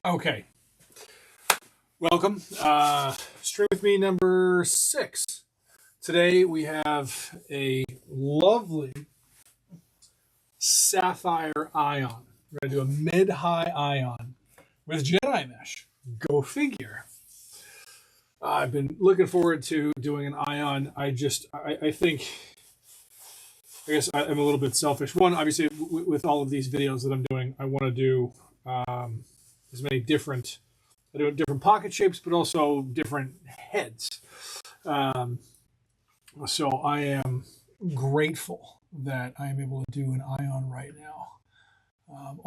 Okay, welcome. String with me number 6. Today we have a lovely sapphire ion. We're going to do a mid-high ion with Jedi Mesh. Go figure. I've been looking forward to doing an ion. I think, I guess I'm a little bit selfish. One, obviously, with all of these videos that I'm doing, I want to do as many different I do different pocket shapes, but also different heads. Um, so I am grateful that I am able to do an ion right now.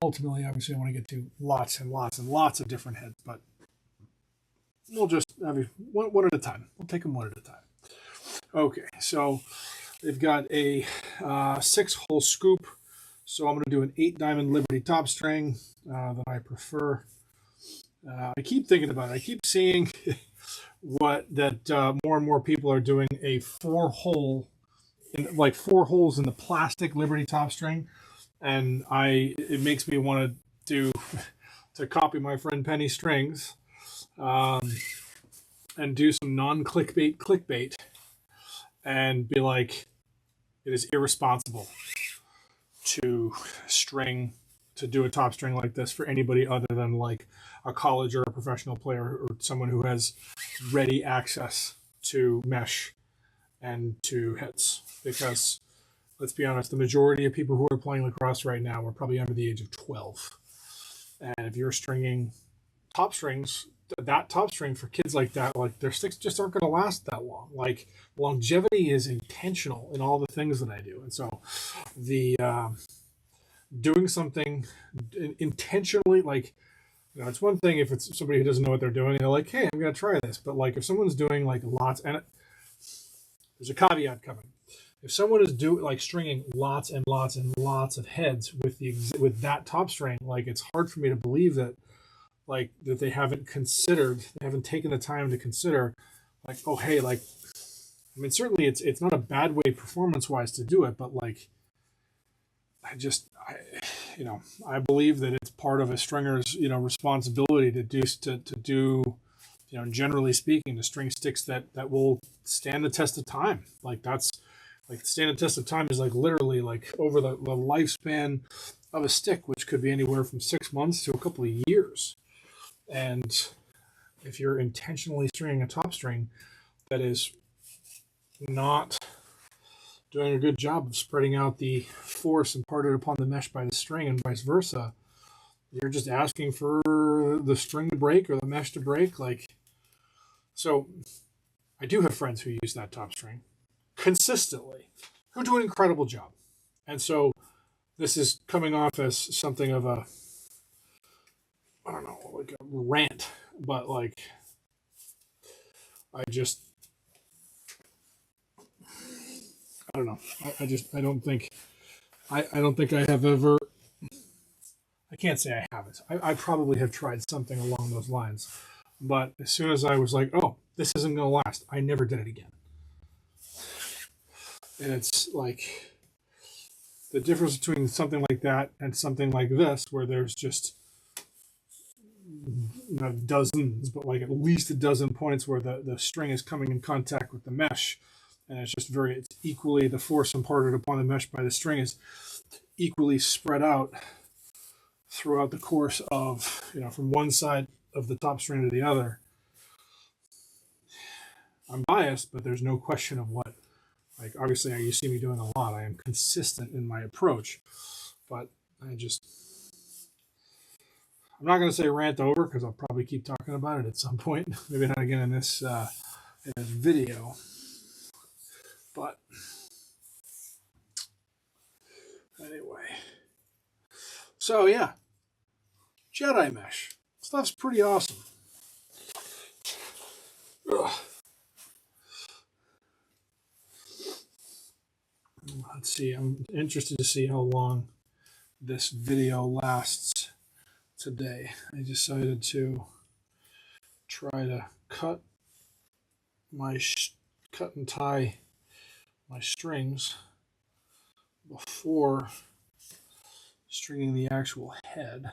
Ultimately, obviously, I want to get to lots and lots and lots of different heads, but we'll just one at a time. We'll take them one at a time. Okay, so they've got a 6-hole scoop. So I'm going to do an 8-diamond Liberty top string that I prefer. I keep thinking about it. I keep seeing more and more people are doing a 4-hole, like 4 holes in the plastic Liberty top string, and it makes me want to copy my friend Penny Strings, and do some clickbait, and be like, it is irresponsible to do a top string like this for anybody other than like a college or a professional player or someone who has ready access to mesh and to hits. Because let's be honest, the majority of people who are playing lacrosse right now are probably under the age of 12. And if you're stringing top strings, that top string for kids like that, like their sticks just aren't going to last that long. Like longevity is intentional in all the things that I do. And so the doing something intentionally, like, it's one thing if it's somebody who doesn't know what they're doing and they're like, hey, I'm going to try this. But like if someone's doing like lots, and there's a caveat coming. If someone is stringing lots and lots and lots of heads with that top string, like it's hard for me to believe that they haven't taken the time to consider, like, oh hey, like, I mean, certainly it's not a bad way performance wise to do it, but like I believe that it's part of a stringer's responsibility to do generally speaking, to string sticks that will stand the test of time. Like that's like the stand the test of time is like literally like over the lifespan of a stick, which could be anywhere from 6 months to a couple of years. And if you're intentionally stringing a top string that is not doing a good job of spreading out the force imparted upon the mesh by the string and vice versa, you're just asking for the string to break or the mesh to break. Like, so I do have friends who use that top string consistently, who do an incredible job. And so this is coming off as something of a, I don't know, like a rant, but like, I don't know. I don't think I have ever, I can't say I haven't. I probably have tried something along those lines. But as soon as I was like, oh, this isn't going to last, I never did it again. And it's like the difference between something like that and something like this, where there's just not dozens, but like at least a dozen points where the string is coming in contact with the mesh. And it's equally, the force imparted upon the mesh by the string is equally spread out throughout the course of, from one side of the top string to the other. I'm biased, but there's no question of what, like, obviously you see me doing a lot. I am consistent in my approach, but I'm not going to say rant over, because I'll probably keep talking about it at some point. Maybe not again in this video. But anyway, so yeah, Jedi Mesh stuff's pretty awesome. Ugh. Let's see. I'm interested to see how long this video lasts today. I decided to try to cut and tie my strings before stringing the actual head.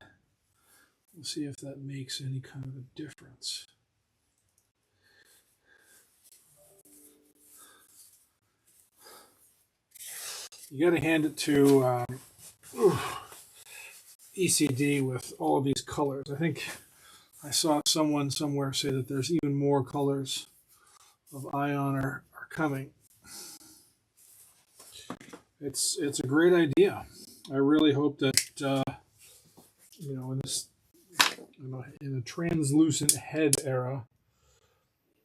We'll see if that makes any kind of a difference. You got to hand it to ECD with all of these colors. I think I saw someone somewhere say that there's even more colors of ion are coming. It's a great idea. I really hope that in this in the translucent head era,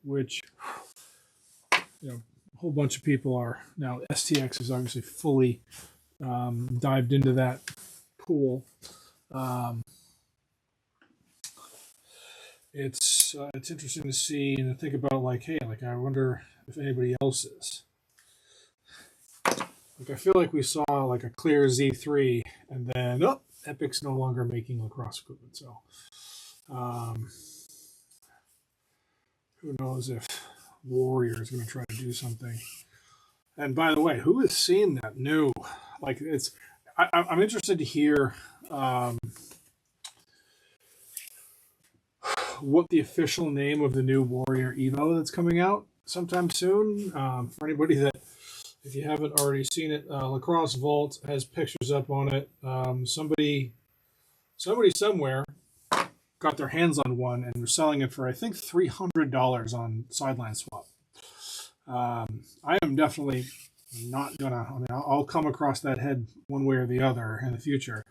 which a whole bunch of people are now. STX is obviously fully dived into that pool. It's interesting to see and to think about, like, hey, like, I wonder if anybody else is. Like, I feel like we saw like a clear Z3, and then Epic's no longer making lacrosse equipment. So, who knows if Warrior is going to try to do something. And by the way, who has seen that new? Like, I'm interested to hear what the official name of the new Warrior Evo that's coming out sometime soon. For anybody that, if you haven't already seen it, Lacrosse Vault has pictures up on it. Somebody somewhere got their hands on one and they're selling it for, I think, $300 on Sideline Swap. I am definitely not gonna. I mean, I'll come across that head one way or the other in the future,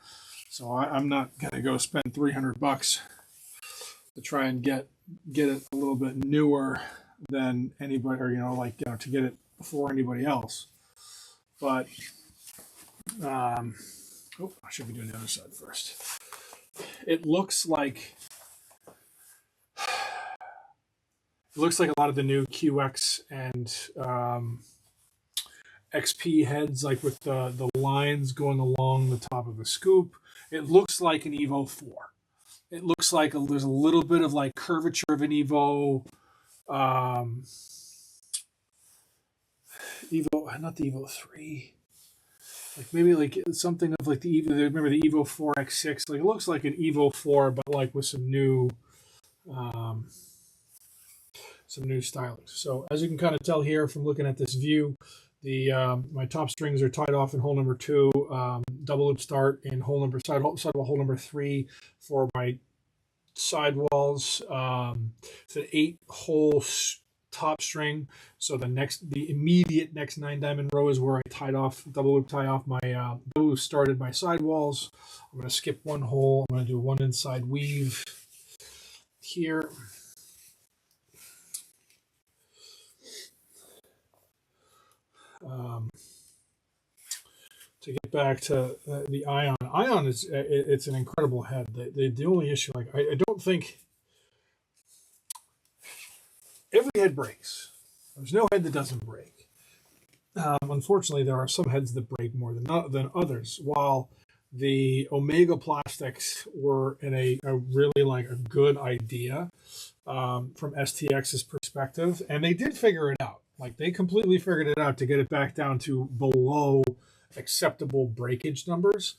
so I'm not gonna go spend $300 to try and get it a little bit newer than anybody, or to get it before anybody else. But I should be doing the other side first. It looks like a lot of the new QX and XP heads, like with the lines going along the top of the scoop. It looks like an Evo 4. It looks like there's a little bit of like curvature of an Evo. Not the Evo 3. Like maybe like something of like the Evo. Remember the Evo 4X6? Like it looks like an Evo 4, but like with some new stylings. So as you can kind of tell here from looking at this view, my top strings are tied off in hole number 2, double loop start in sidewall hole number 3 for my sidewalls. It's an 8-hole top string. So the immediate next 9 diamond row is where I double loop tie off my double loop started my sidewalls. I'm going to skip 1 hole. I'm going to do 1 inside weave here. To get back to the Ion it's an incredible head. The only issue, like, I don't think every head breaks. There's no head that doesn't break. Unfortunately, there are some heads that break more than others. While the Omega plastics were in a really like a good idea from STX's perspective, and they did figure it out. Like, they completely figured it out to get it back down to below acceptable breakage numbers.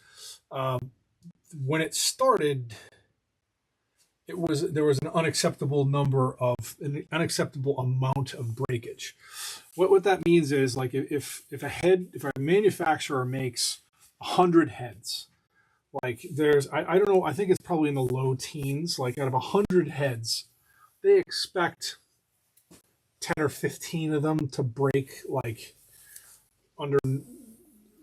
When it started, there was an unacceptable amount of breakage. What that means is, like, if a manufacturer makes 100 heads, like I don't know, I think it's probably in the low teens. Like, out of 100 heads, they expect 10 or 15 of them to break, like, under,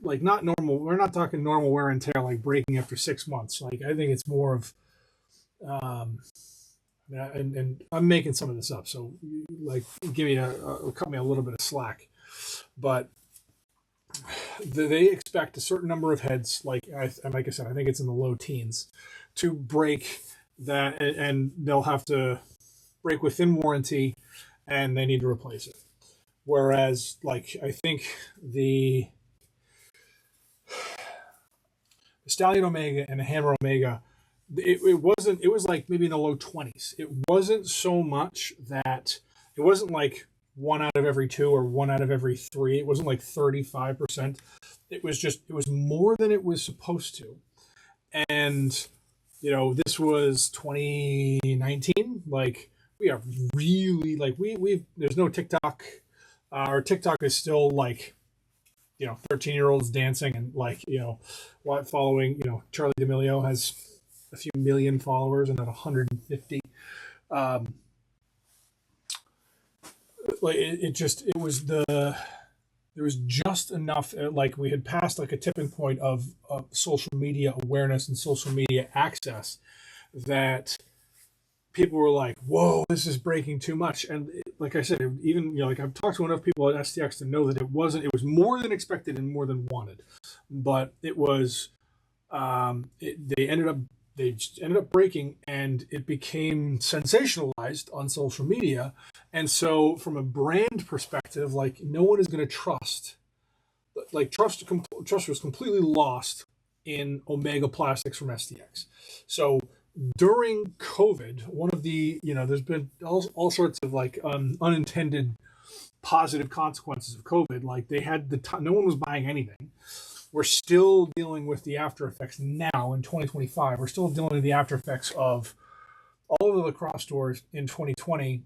like, not normal. We're not talking normal wear and tear, like breaking after 6 months. Like, I think it's more of, and I'm making some of this up, so like cut me a little bit of slack. But they expect a certain number of heads, like I said, I think it's in the low teens, to break that, and they'll have to break within warranty, and they need to replace it. Whereas, like, I think the Stallion Omega and the Hammer Omega, it was like maybe in the low 20s. It wasn't so much that it wasn't like 1 out of every 2 or 1 out of every 3. It wasn't like 35%. It was more than it was supposed to. And this was 2019. Like, we are really, like, there's no TikTok. Our TikTok is still like, 13-year-olds dancing and like, following, Charlie D'Amelio has a few million followers and not 150. Like it was there was just enough, like we had passed like a tipping point of social media awareness and social media access, that people were like, whoa, this is breaking too much. And like I said, even, like I've talked to enough people at STX to know that it was more than expected and more than wanted, but it was, they just ended up breaking, and it became sensationalized on social media. And so from a brand perspective, like, no one is going to trust, like trust was completely lost in Omega Plastics from STX. So during COVID, one of the, there's been all sorts of like unintended positive consequences of COVID. Like, they had no one was buying anything. We're still dealing with the after effects now in 2025. We're still dealing with the after effects of all of the lacrosse stores in 2020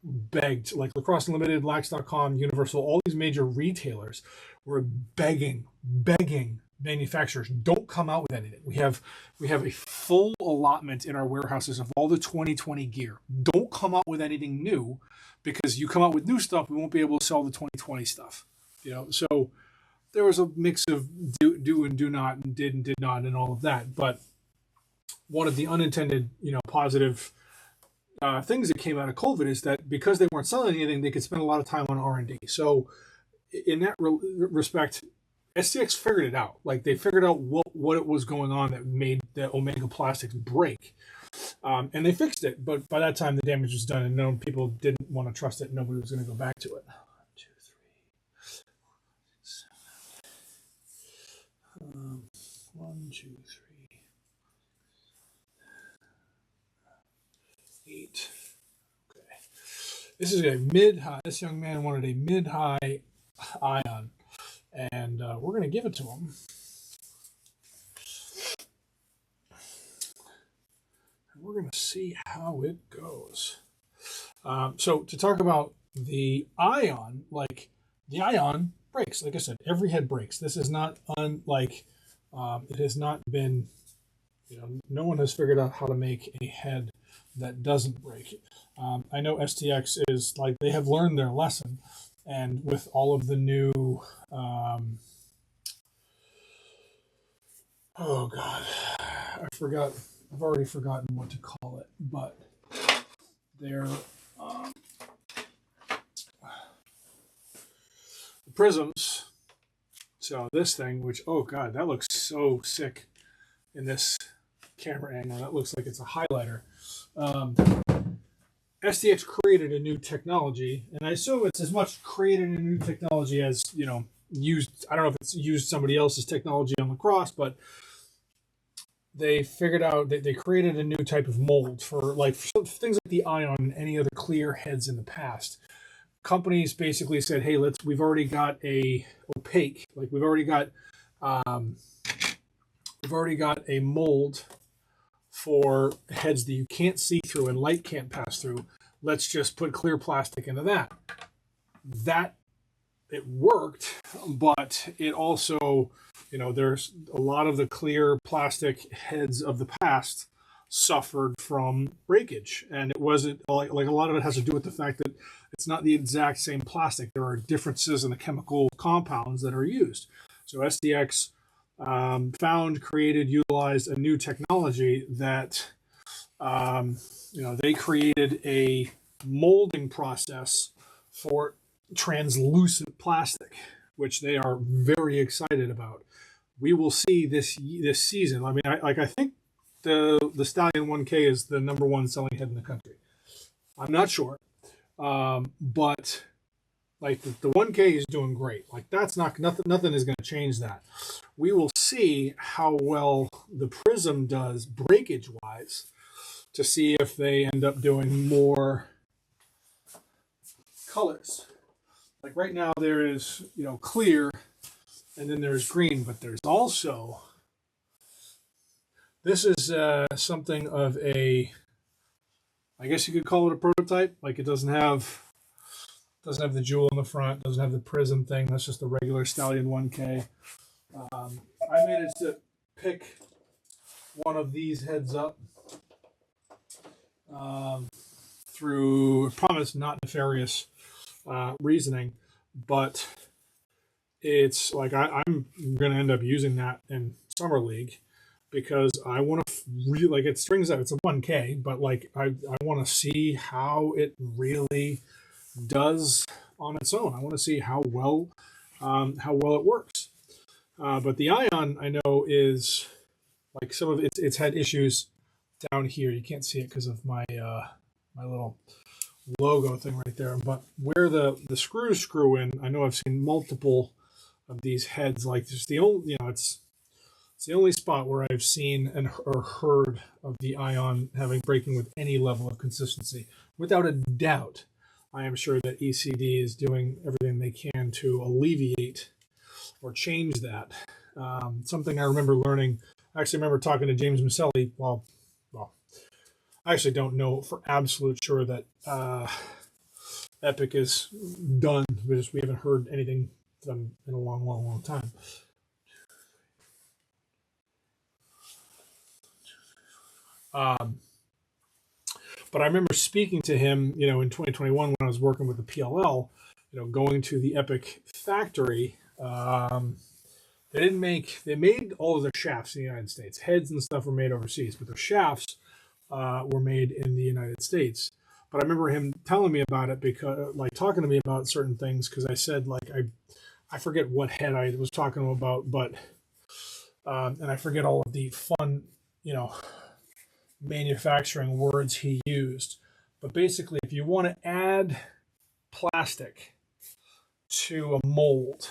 begged, like Lacrosse Unlimited, Lax.com, Universal, all these major retailers were begging manufacturers, don't come out with anything. We have a full allotment in our warehouses of all the 2020 gear. Don't come out with anything new, because you come out with new stuff, we won't be able to sell the 2020 stuff. So there was a mix of do and do not, and did not, and all of that. But one of the unintended, positive things that came out of COVID is that because they weren't selling anything, they could spend a lot of time on R&D. So in that respect, STX figured it out. Like, they figured out what it was going on that made the Omega Plastics break. And they fixed it. But by that time, the damage was done, and people didn't want to trust it. Nobody was going to go back to it. 1, 2, 3, 8. Okay. This is a mid-high. This young man wanted a mid-high ion, and we're going to give it to him. And we're going to see how it goes. So to talk about the ion, like, the ion breaks. Like I said, every head breaks. This is not it has not been, no one has figured out how to make a head that doesn't break. I know STX is like, they have learned their lesson, and with all of the new, oh God, I've already forgotten what to call it, but they're, the prisms. So this thing, which, oh God, that looks so sick in this camera angle. That looks like it's a highlighter. STX created a new technology, and I assume it's as much created a new technology as, used. I don't know if it's used somebody else's technology on lacrosse, but they figured out that they created a new type of mold for things like the ion and any other clear heads in the past. Companies basically said, hey, we've already got a opaque, like we've already got a mold for heads that you can't see through and light can't pass through. Let's just put clear plastic into that. It worked, but it also, there's a lot of the clear plastic heads of the past suffered from breakage, and it wasn't like a lot of it has to do with the fact that it's not the exact same plastic. There are differences in the chemical compounds that are used. So STX created, utilized a new technology that, they created a molding process for translucent plastic, which they are very excited about. We will see this season. I mean, I think the Stallion 1K is the number one selling head in the country. I'm not sure. But like the 1K is doing great. Like, that's nothing is going to change that. We will see how well the Prism does breakage wise, to see if they end up doing more colors. Like right now there is, clear, and then there's green, but there's also This is something of a, I guess you could call it a prototype. Like it doesn't have the jewel in the front, doesn't have the prism thing. That's just a regular Stallion 1K. I managed to pick one of these heads up through, I promise, not nefarious reasoning, but it's like I'm going to end up using that in Summer League because I want to really, like, it strings out. It's a 1K, but like I want to see how it really does on its own. I want to see how well it works. But the Ion, I know, is like some of it's had issues down here. You can't see it because of my my little logo thing right there. But where the screws screw in, I know I've seen multiple of these heads. Like just the only, it's the only spot where I've seen or heard of the Ion having breaking with any level of consistency. Without a doubt, I am sure that ECD is doing everything they can to alleviate or change that. Something I remember learning. I actually remember talking to James Maselli. Well, I actually don't know for absolute sure that Epic is done. We haven't heard anything from in a long time. But I remember speaking to him, in 2021 when I was working with the PLL, going to the Epic factory. They made all of their shafts in the United States. Heads and stuff were made overseas, but their shafts were made in the United States. But I remember him telling me about it because, like, talking to me about certain things, because I said, like, I forget what head I was talking to him about, but, and I forget all of the fun, manufacturing words he used. But basically, if you want to add plastic to a mold,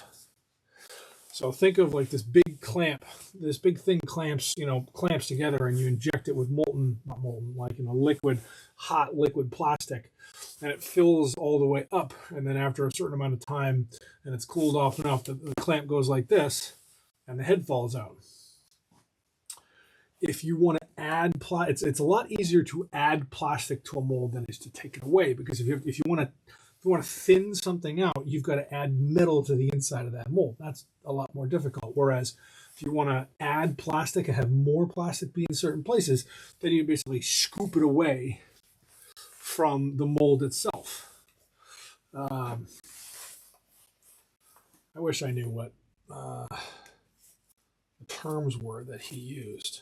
so think of like this big thing clamps together, and you inject it with not molten, like hot liquid plastic, and it fills all the way up. And then after a certain amount of time, and it's cooled off enough, the clamp goes like this, and the head falls out. If you want to add it's a lot easier to add plastic to a mold than it is to take it away, because if you want to thin something out, you've got to add metal to the inside of that mold. That's a lot more difficult. Whereas if you want to add plastic and have more plastic be in certain places, then you basically scoop it away from the mold itself. I wish I knew what the terms were that he used.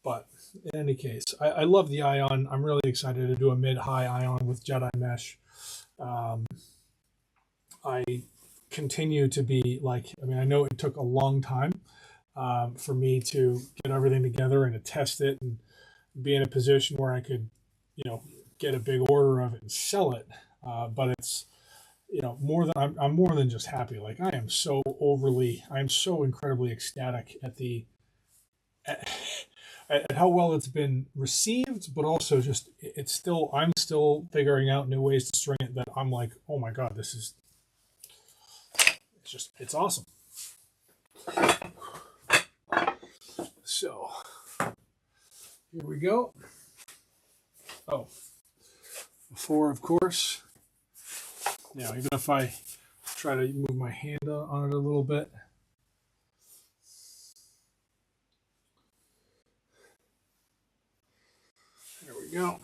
But in any case, I love the Ion. I'm really excited to do a mid-high Ion with Jedi Mesh. I continue to be I know it took a long time for me to get everything together and to test it and be in a position where I could, get a big order of it and sell it. But it's, more than I'm more than just happy. Like I am so incredibly ecstatic at how well it's been received, but also just I'm still figuring out new ways to string it that I'm like, oh my God, it's awesome. So here we go. Oh, before, of course, now even if I try to move my hand on it a little bit, there we go.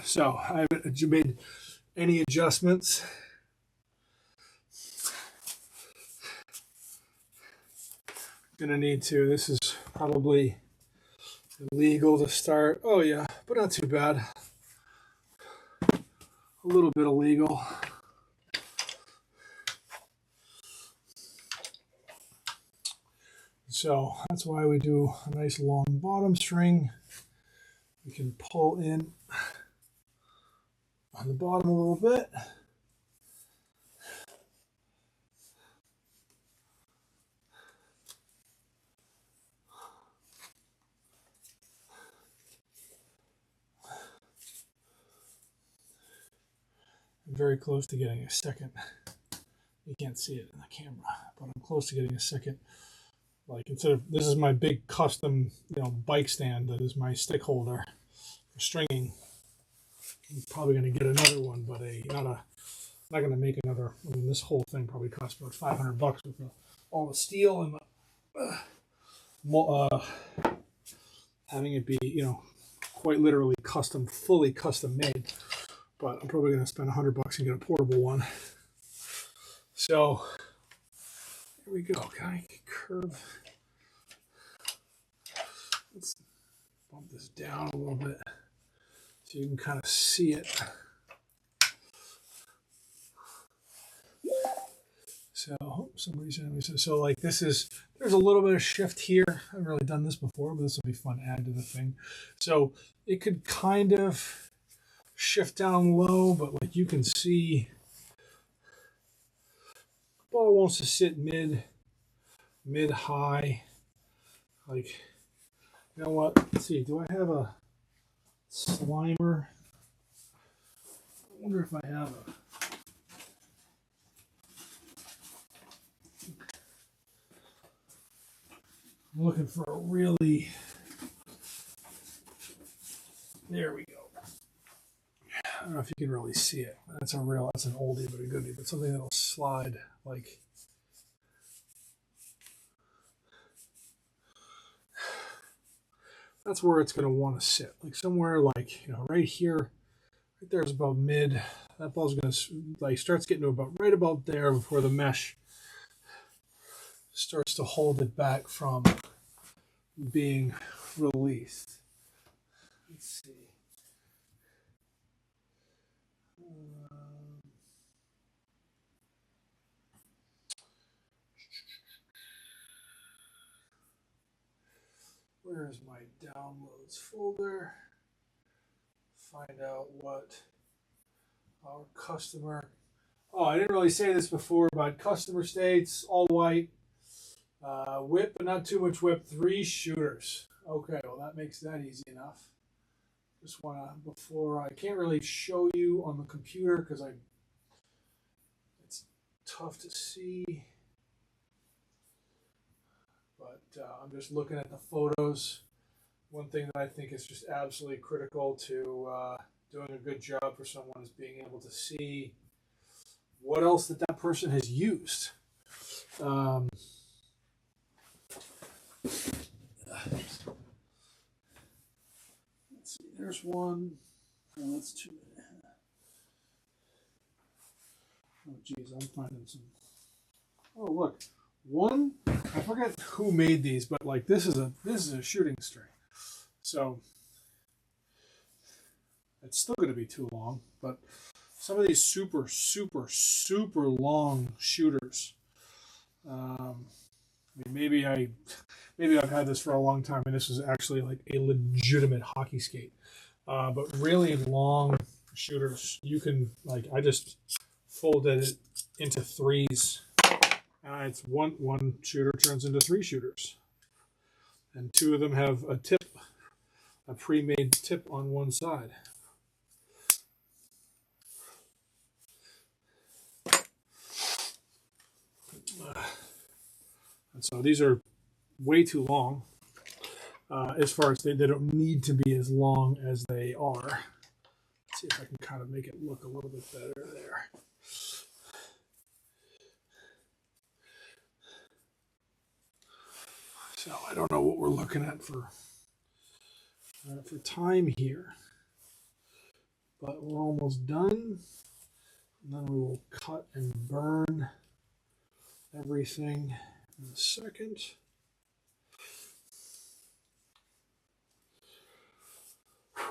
So I haven't made any adjustments. Gonna need to. This is probably illegal to start. Oh yeah, but not too bad. A little bit illegal. So that's why we do a nice long bottom string We can pull in on the bottom a little bit. I'm very close to getting a second. You can't see it in the camera, but I'm close to getting a second. Like, instead of, this is my big custom, bike stand that is my stick holder for stringing. I'm probably going to get another one, but not going to make another. I mean, this whole thing probably cost about $500 with all the steel and having it be, quite literally fully custom made. But I'm probably going to spend $100 and get a portable one. So here we go. Can I curve? Let's bump this down a little bit so you can kind of see it. So somebody's so like this is, there's a little bit of shift here. I haven't really done this before, but this will be fun to add to the thing. So it could kind of shift down low, but like you can see, the ball wants to sit mid high. Like, you know what? Let's see. Do I have a Slimer? I wonder if I have a. I'm looking for a really. There we go. I don't know if you can really see it. That's an oldie but a goodie, but something that'll slide like. That's where it's going to want to sit, like somewhere like, right here, right there's about mid. That ball's going to starts getting to about right about there before the mesh starts to hold it back from being released. Let's see. Where's my downloads folder? Find out what our customer. Oh, I didn't really say this before, but customer states all white, whip, but not too much whip. 3 shooters. Okay, well that makes that easy enough. Just wanna I can't really show you on the computer because it's tough to see. But I'm just looking at the photos. One thing that I think is just absolutely critical to doing a good job for someone is being able to see what else that person has used. Let's see, there's one. Oh, that's 2. Oh, geez, I'm finding some. Oh, look. One, I forget who made these, but like this is a shooting string. So it's still going to be too long, but some of these super, super, super long shooters. I mean, maybe I've had this for a long time, and this is actually like a legitimate hockey skate. But really long shooters, you can I just folded it into 3s. It's one shooter turns into 3 shooters, and 2 of them have a pre-made tip on one side. And so these are way too long. As far as they don't need to be as long as they are. Let's see if I can kind of make it look a little bit better there. So I don't know what we're looking at for time here, but we're almost done. And then we will cut and burn everything in a second.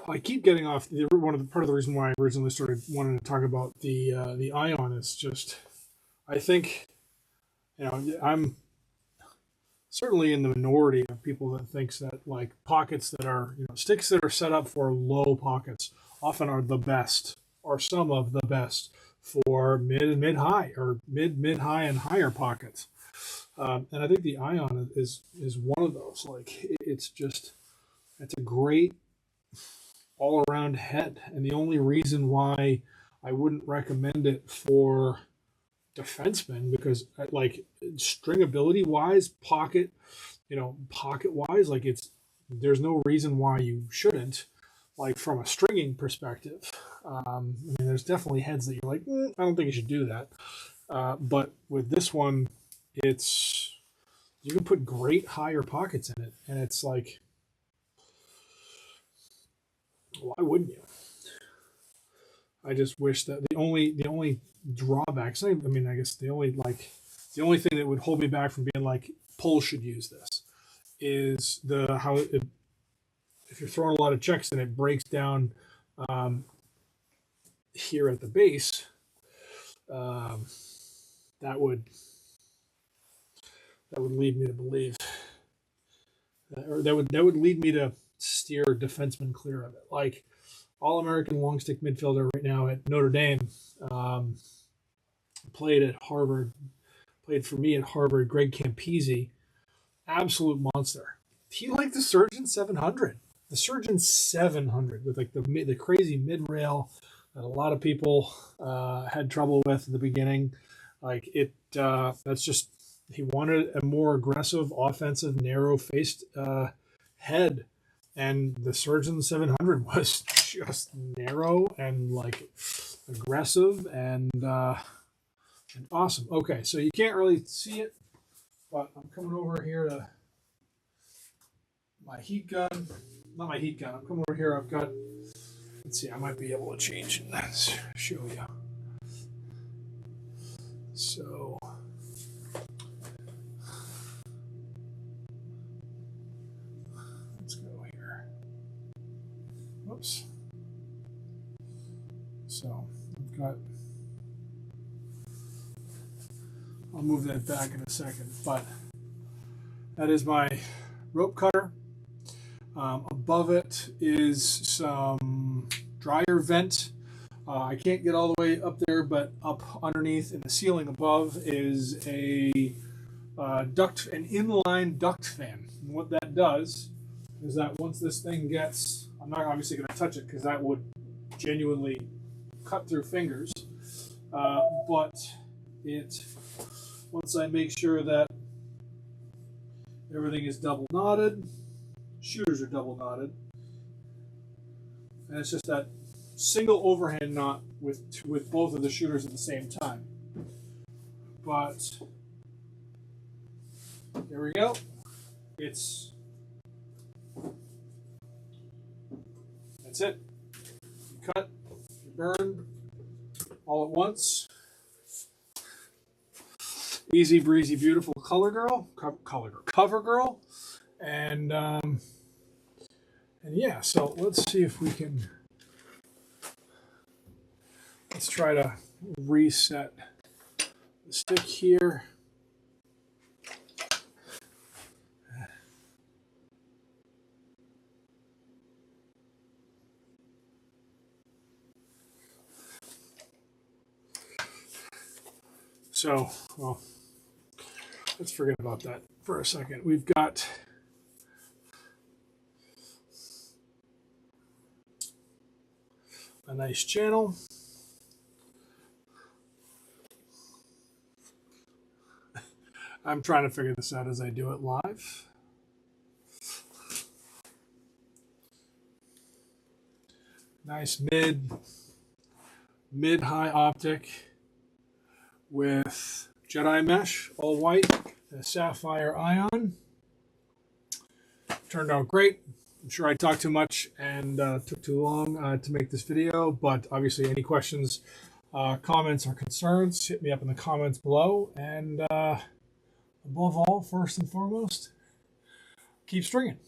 I keep getting off. Part of the reason why I originally started wanting to talk about the ion is just, I think, I'm certainly in the minority of people that thinks that like pockets that are, sticks that are set up for low pockets often are the best, or some of the best for mid high, or mid high and higher pockets. And I think the Ion is one of those. Like it's a great all around head, and the only reason why I wouldn't recommend it for defensemen, because like stringability wise, pocket wise, like there's no reason why you shouldn't, like from a stringing perspective. I mean, there's definitely heads that you're like, I don't think you should do that. But with this one, you can put great higher pockets in it, and it's like, why wouldn't you? I just wish that the only drawbacks, I mean, I guess the only thing that would hold me back from being like, Poles should use this, is if you're throwing a lot of checks and it breaks down here at the base, that would lead me to believe, or that would lead me to steer defensemen clear of it. Like All-American long stick midfielder right now at Notre Dame, played for me at Harvard, Greg Campese, absolute monster. He liked the Surgeon 700. The Surgeon 700 with like the crazy mid rail that a lot of people had trouble with in the beginning. Like that's just, he wanted a more aggressive, offensive, narrow faced head, and the Surgeon 700 was just narrow and like aggressive and awesome. Okay, so you can't really see it, but I'm coming over here to my heat gun. Not my heat gun. I'm coming over here. I've got, let's see, I might be able to change it. Let's show you. So, let's go here. Whoops. So, I've got, I'll move that back in a second, but that is my rope cutter. Above it is some dryer vent. I can't get all the way up there, but up underneath in the ceiling above is an inline duct fan. And what that does is that once this thing gets, I'm not obviously going to touch it because that would genuinely cut through fingers, but once I make sure that everything is double knotted, shooters are double knotted, and it's just that single overhand knot with both of the shooters at the same time. But there we go. That's it. You cut, you burn all at once. Easy breezy, beautiful cover girl, and yeah. So let's see if we can. Let's try to reset the stick here. So, well, let's forget about that for a second. We've got a nice channel. I'm trying to figure this out as I do it live. Nice mid-high optic with Jedi Mesh, all white, and a sapphire ion. Turned out great. I'm sure I talked too much and took too long to make this video, but obviously any questions, comments, or concerns, hit me up in the comments below. And above all, first and foremost, keep stringing.